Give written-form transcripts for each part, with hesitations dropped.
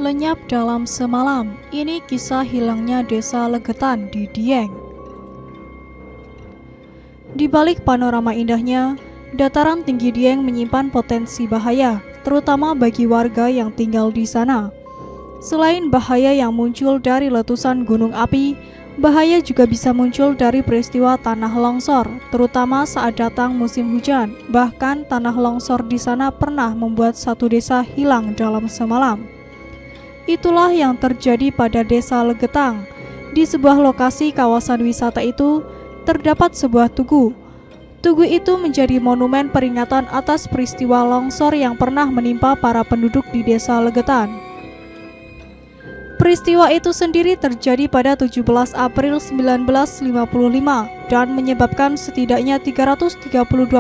Lenyap dalam semalam, ini kisah hilangnya desa Legetan di Dieng. Di balik panorama indahnya, dataran tinggi Dieng menyimpan potensi bahaya, terutama bagi warga yang tinggal di sana. Selain bahaya yang muncul dari letusan gunung api, bahaya juga bisa muncul dari peristiwa tanah longsor, terutama saat datang musim hujan. Bahkan tanah longsor di sana pernah membuat satu desa hilang dalam semalam. Itulah yang terjadi pada desa Legetang. Di sebuah lokasi kawasan wisata itu, terdapat sebuah tugu. Tugu itu menjadi monumen peringatan atas peristiwa longsor yang pernah menimpa para penduduk di desa Legetan. Peristiwa itu sendiri terjadi pada 17 April 1955 dan menyebabkan setidaknya 332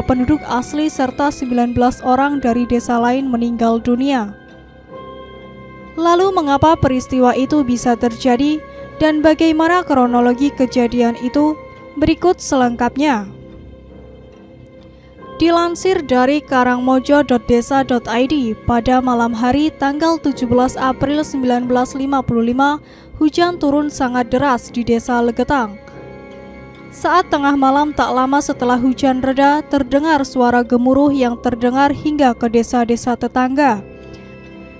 penduduk asli serta 19 orang dari desa lain meninggal dunia. Lalu mengapa peristiwa itu bisa terjadi dan bagaimana kronologi kejadian itu? Berikut selengkapnya. Dilansir dari karangmojo.desa.id, pada malam hari tanggal 17 April 1955, hujan turun sangat deras di desa Legetang. Saat tengah malam tak lama setelah hujan reda, terdengar suara gemuruh yang terdengar hingga ke desa-desa tetangga.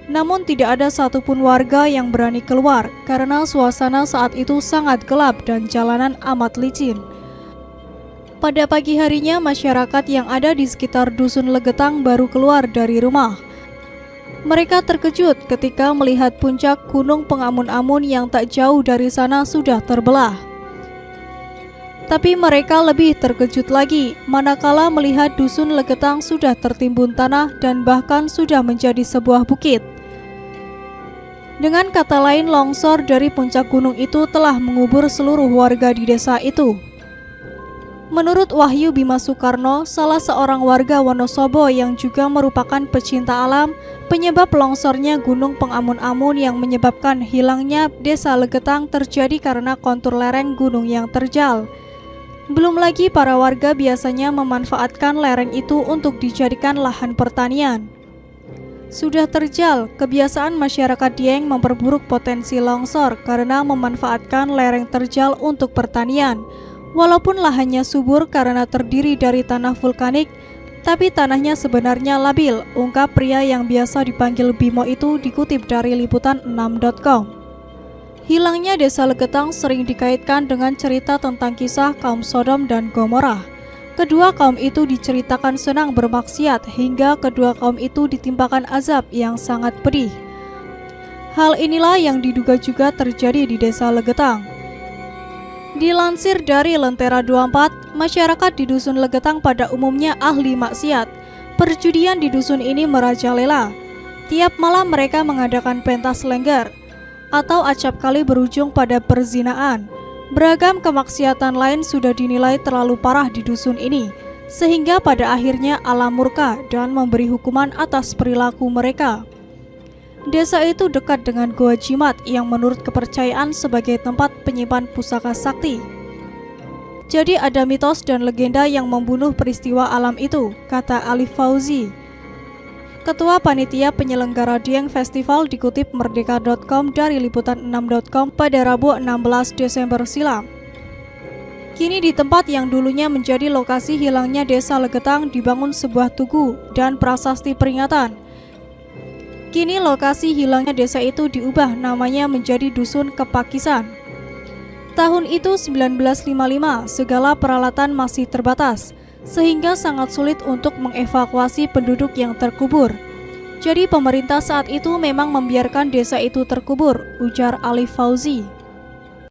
Namun tidak ada satupun warga yang berani keluar karena suasana saat itu sangat gelap dan jalanan amat licin. Pada pagi harinya, masyarakat yang ada di sekitar dusun Legetang baru keluar dari rumah. Mereka terkejut ketika melihat puncak gunung pengamun-amun yang tak jauh dari sana sudah terbelah. Tapi mereka lebih terkejut lagi manakala melihat dusun Legetang sudah tertimbun tanah dan bahkan sudah menjadi sebuah bukit. Dengan kata lain, longsor dari puncak gunung itu telah mengubur seluruh warga di desa itu. Menurut Wahyu Bima Soekarno, salah seorang warga Wonosobo yang juga merupakan pecinta alam, penyebab longsornya gunung pengamun-amun yang menyebabkan hilangnya desa Legetang terjadi karena kontur lereng gunung yang terjal. Belum lagi para warga biasanya memanfaatkan lereng itu untuk dijadikan lahan pertanian. Sudah terjal, kebiasaan masyarakat Dieng memperburuk potensi longsor karena memanfaatkan lereng terjal untuk pertanian. Walaupun lahannya subur karena terdiri dari tanah vulkanik, tapi tanahnya sebenarnya labil, ungkap pria yang biasa dipanggil Bimo itu dikutip dari liputan6.com. Hilangnya desa Legetang sering dikaitkan dengan cerita tentang kisah kaum Sodom dan Gomora. Kedua kaum itu diceritakan senang bermaksiat hingga kedua kaum itu ditimpakan azab yang sangat pedih. Hal inilah yang diduga juga terjadi di desa Legetang. Dilansir dari Lentera 24, masyarakat di dusun Legetang pada umumnya ahli maksiat. Perjudian di dusun ini merajalela. Tiap malam mereka mengadakan pentas lengger atau acap kali berujung pada perzinaan. Beragam kemaksiatan lain sudah dinilai terlalu parah di dusun ini, sehingga pada akhirnya alam murka dan memberi hukuman atas perilaku mereka. Desa itu dekat dengan Goa Jimat yang menurut kepercayaan sebagai tempat penyimpan pusaka sakti. Jadi ada mitos dan legenda yang membunuh peristiwa alam itu, kata Alif Fauzi, Ketua Panitia Penyelenggara Dieng Festival, dikutip merdeka.com dari liputan6.com pada Rabu 16 Desember silam. Kini di tempat yang dulunya menjadi lokasi hilangnya desa Legetang dibangun sebuah tugu dan prasasti peringatan. Kini lokasi hilangnya desa itu diubah namanya menjadi Dusun Kepakisan. Tahun itu 1955, segala peralatan masih terbatas, sehingga sangat sulit untuk mengevakuasi penduduk yang terkubur. Jadi pemerintah saat itu memang membiarkan desa itu terkubur, ujar Alif Fauzi.